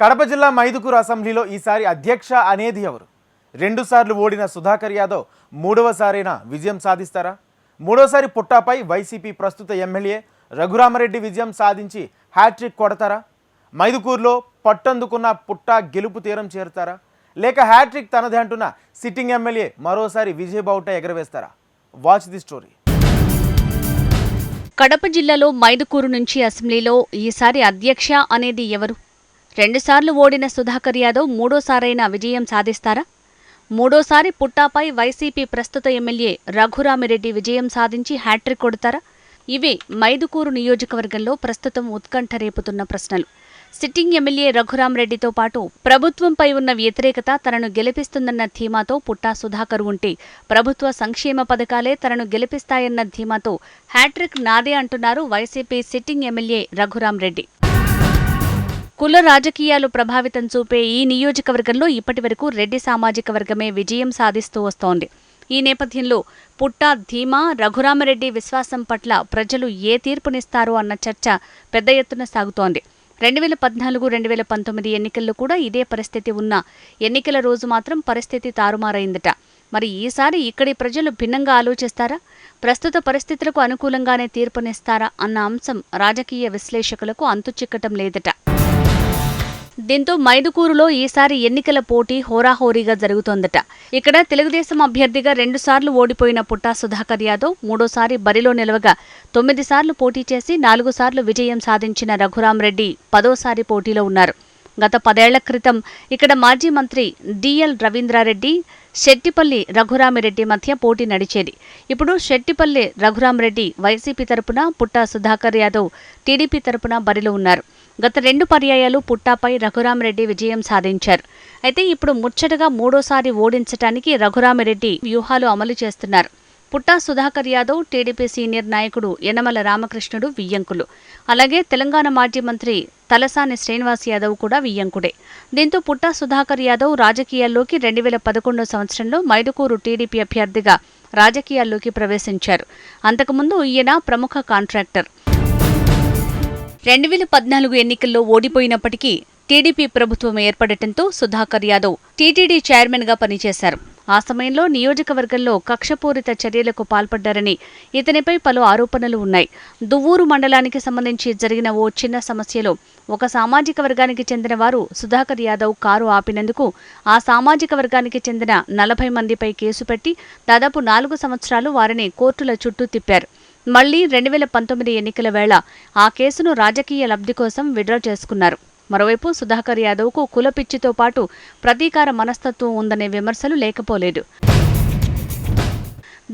కడప జిల్లా మైదుకూరు అసెంబ్లీలో ఈసారి అధ్యక్ష అనేది ఎవరు? 2 సార్లు ఓడిన సుధాకర్ యాదవ్ మూడవసారైనా విజయం సాధిస్తారా? మూడోసారి పుట్టాపై వైసీపీ ప్రస్తుత ఎమ్మెల్యే రఘురామరెడ్డి విజయం సాధించి హ్యాట్రిక్ కొడతారా? మైదుకూరులో పట్టందుకున్న పుట్టా గెలుపు తీరం చేరుతారా? లేక హ్యాట్రిక్ తనదే అంటున్న సిట్టింగ్ ఎమ్మెల్యే మరోసారి విజయ బావుట ఎగరవేస్తారా? Watch the story. కడప జిల్లాలో మైదుకూరు నుంచి అసెంబ్లీలో ఈసారి అధ్యక్ష అనేది ఎవరు? 2 సార్లు ఓడిన సుధాకర్ యాదవ్ మూడోసారైనా విజయం సాధిస్తారా? మూడోసారి పుట్టాపై వైసీపీ ప్రస్తుత ఎమ్మెల్యే రఘురామిరెడ్డి విజయం సాధించి హ్యాట్రిక్ కొడతారా? ఇవే మైదుకూరు నియోజకవర్గంలో ప్రస్తుతం ఉత్కంఠ రేపుతున్న ప్రశ్నలు. సిట్టింగ్ ఎమ్మెల్యే రఘురామిరెడ్డితో పాటు ప్రభుత్వంపై ఉన్న వ్యతిరేకత తనను గెలిపిస్తుందన్న ధీమాతో పుట్టా సుధాకర్ ఉంటే, ప్రభుత్వ సంక్షేమ పథకాలే తనను గెలిపిస్తాయన్న ధీమాతో హ్యాట్రిక్ నాదే అంటున్నారు వైసీపీ సిట్టింగ్ ఎమ్మెల్యే రఘురామిరెడ్డి. కుల రాజకీయాలు ప్రభావితం చూపే ఈ నియోజకవర్గంలో ఇప్పటివరకు రెడ్డి సామాజిక వర్గమే విజయం సాధిస్తూ వస్తోంది. ఈ నేపథ్యంలో పుట్టా ధీమా, రఘురామిరెడ్డి విశ్వాసం పట్ల ప్రజలు ఏ తీర్పునిస్తారో అన్న చర్చ పెద్ద ఎత్తున సాగుతోంది. 2014-2019 ఎన్నికల్లో కూడా ఇదే పరిస్థితి ఉన్నా ఎన్నికల రోజు మాత్రం పరిస్థితి తారుమారైందట. మరి ఈసారి ఇక్కడి ప్రజలు భిన్నంగా ఆలోచిస్తారా? ప్రస్తుత పరిస్థితులకు అనుకూలంగానే తీర్పునిస్తారా అన్న అంశం రాజకీయ విశ్లేషకులకు అంతుచిక్కటం లేదట. దీంతో మైదుకూరులో ఈసారి ఎన్నికల పోటీ హోరాహోరీగా జరుగుతోందట. ఇక్కడ తెలుగుదేశం అభ్యర్థిగా 2 సార్లు ఓడిపోయిన పుట్టా సుధాకర్ యాదవ్ మూడోసారి బరిలో నిలవగా 9 సార్లు పోటీ చేసి 4 సార్లు విజయం సాధించిన రఘురామిరెడ్డి 10వ పోటీలో ఉన్నారు. గత 10 ఏళ్ల క్రితం ఇక్కడ మాజీ మంత్రి డిఎల్ రవీంద్రారెడ్డి, శెట్టిపల్లి రఘురామిరెడ్డి మధ్య పోటీ నడిచేది. ఇప్పుడు శెట్టిపల్లి రఘురామిరెడ్డి వైసీపీ తరపున, పుట్టా సుధాకర్ యాదవ్ టీడీపీ తరపున బరిలో ఉన్నారు. గత 2 పర్యాయాలు పుట్టాపై రఘురామిరెడ్డి విజయం సాధించారు. అయితే ఇప్పుడు ముచ్చటగా మూడోసారి ఓడించటానికి రఘురామిరెడ్డి వ్యూహాలు అమలు చేస్తున్నారు. పుట్టా సుధాకర్ యాదవ్, టీడీపీ సీనియర్ నాయకుడు యనమల రామకృష్ణుడు వియ్యంకులు. అలాగే తెలంగాణ మాజీ మంత్రి తలసాని శ్రీనివాస్ యాదవ్ కూడా వియ్యంకుడే. దీంతో పుట్టా సుధాకర్ యాదవ్ రాజకీయాల్లోకి 2011 సంవత్సరంలో మైదుకూరు టీడీపీ అభ్యర్థిగా రాజకీయాల్లోకి ప్రవేశించారు. అంతకుముందు ఈయన ప్రముఖ కాంట్రాక్టర్. 2014 ఎన్నికల్లో ఓడిపోయినప్పటికీ టీడీపీ ప్రభుత్వం ఏర్పడటంతో సుధాకర్ యాదవ్ టీటీడీ చైర్మన్గా పనిచేశారు. ఆ సమయంలో నియోజకవర్గంలో కక్షపూరిత చర్యలకు పాల్పడ్డారని ఇతనిపై పలు ఆరోపణలు ఉన్నాయి. దువ్వూరు మండలానికి సంబంధించి జరిగిన ఓ చిన్న సమస్యలో ఒక సామాజిక వర్గానికి చెందిన వారు సుధాకర్ యాదవ్ కారు ఆపినందుకు ఆ సామాజిక వర్గానికి చెందిన 40 మందిపై కేసు పెట్టి దాదాపు 4 సంవత్సరాలు వారిని కోర్టుల చుట్టూ తిప్పారు. మళ్లీ 2019 ఎన్నికల వేళ ఆ కేసును రాజకీయ లబ్ధి కోసం విత్డ్రా చేసుకున్నారు. మరోవైపు సుధాకర్ యాదవ్కు కులపిచ్చితో పాటు ప్రతీకార మనస్తత్వం ఉందనే విమర్శలు లేకపోలేదు.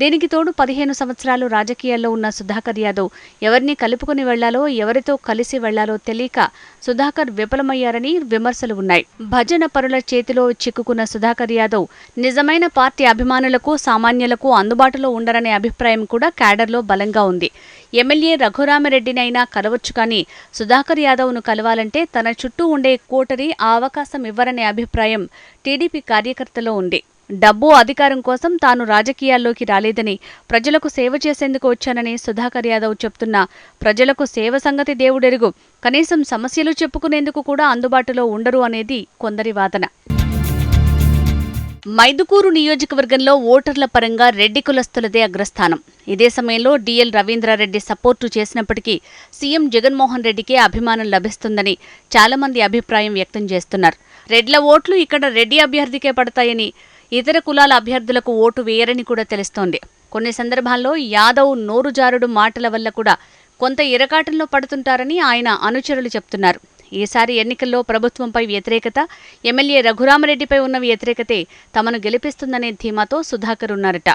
దీనికి తోడు 15 సంవత్సరాలు రాజకీయాల్లో ఉన్న సుధాకర్ యాదవ్ ఎవరిని కలుపుకుని వెళ్లాలో, ఎవరితో కలిసి వెళ్లాలో తెలియక సుధాకర్ విఫలమయ్యారని విమర్శలు ఉన్నాయి. భజన పరుల చేతిలో చిక్కుకున్న సుధాకర్ యాదవ్ నిజమైన పార్టీ అభిమానులకు, సామాన్యులకు అందుబాటులో ఉండరనే అభిప్రాయం కూడా క్యాడర్లో బలంగా ఉంది. ఎమ్మెల్యే రఘురామిరెడ్డినైనా కలవచ్చు కానీ సుధాకర్ యాదవ్ను కలవాలంటే తన చుట్టూ ఉండే కోటరీ ఆ అవకాశం ఇవ్వరనే అభిప్రాయం టీడీపీ కార్యకర్తలో ఉంది. డబ్బు, అధికారం కోసం తాను రాజకీయాల్లోకి రాలేదని, ప్రజలకు సేవ చేసేందుకు వచ్చానని సుధాకర్ యాదవ్ చెప్తున్నా ప్రజలకు సేవ సంగతి దేవుడెరుగు, కనీసం సమస్యలు చెప్పుకునేందుకు కూడా అందుబాటులో ఉండరు అనేది కొందరి వాదన. మైదుకూరు నియోజకవర్గంలో ఓటర్ల పరంగా రెడ్డి కులస్తులదే అగ్రస్థానం. ఇదే సమయంలో డిఎల్ రవీంద్రారెడ్డి సపోర్టు చేసినప్పటికీ సీఎం జగన్మోహన్ రెడ్డికే అభిమానం లభిస్తుందని చాలామంది అభిప్రాయం వ్యక్తం చేస్తున్నారు. రెడ్ల ఓట్లు ఇక్కడ రెడ్డి అభ్యర్థికే పడతాయని, ఇతర కులాల అభ్యర్థులకు ఓటు వేయరని కూడా తెలుస్తోంది. కొన్ని సందర్భాల్లో యాదవ్ నోరుజారుడు మాటల వల్ల కూడా కొంత ఇరకాటంలో పడుతుంటారని ఆయన అనుచరులు చెప్తున్నారు. ఈసారి ఎన్నికల్లో ప్రభుత్వంపై వ్యతిరేకత, ఎమ్మెల్యే రఘురామిరెడ్డిపై ఉన్న వ్యతిరేకతే తమను గెలిపిస్తుందనే ధీమాతో సుధాకర్ ఉన్నారట.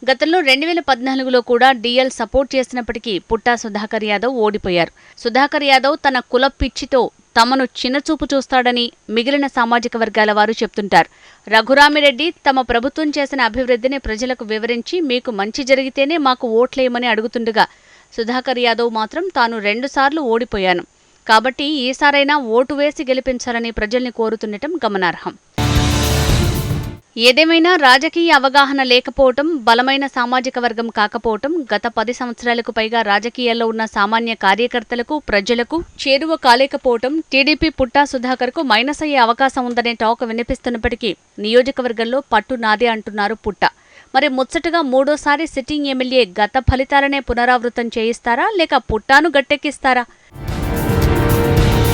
గతంలో 2014లో కూడా డిఎల్ సపోర్ట్ చేసినప్పటికీ పుట్టా సుధాకర్ యాదవ్ ఓడిపోయారు. సుధాకర్ యాదవ్ తన కుల పిచ్చితో తమను చిన్నచూపు చూస్తాడని మిగిలిన సామాజిక వర్గాల వారు చెప్తుంటారు. రఘురామిరెడ్డి తమ ప్రభుత్వం చేసిన అభివృద్ధిని ప్రజలకు వివరించి మీకు మంచి జరిగితేనే మాకు ఓట్లేయమని అడుగుతుండగా సుధాకర్ యాదవ్ మాత్రం తాను 2 సార్లు ఓడిపోయాను కాబట్టి ఈసారైనా ఓటు వేసి గెలిపించాలని ప్రజల్ని కోరుతుండటం గమనార్హం. ఏదేమైనా రాజకీయ అవగాహన లేకపోవటం, బలమైన సామాజిక వర్గం కాకపోవటం, గత 10 సంవత్సరాలకు పైగా రాజకీయాల్లో ఉన్న సామాన్య కార్యకర్తలకు, ప్రజలకు చేరువ కాలేకపోవటం టీడీపీ పుట్టా సుధాకర్కు మైనస్ అయ్యే అవకాశం ఉందనే టాక్ వినిపిస్తున్నప్పటికీ నియోజకవర్గంలో పట్టు నాదే అంటున్నారు పుట్ట. మరి ముచ్చటగా మూడోసారి సిట్టింగ్ ఎమ్మెల్యే గత ఫలితాలనే పునరావృతం చేయిస్తారా లేక పుట్టాను గట్టెక్కిస్తారా?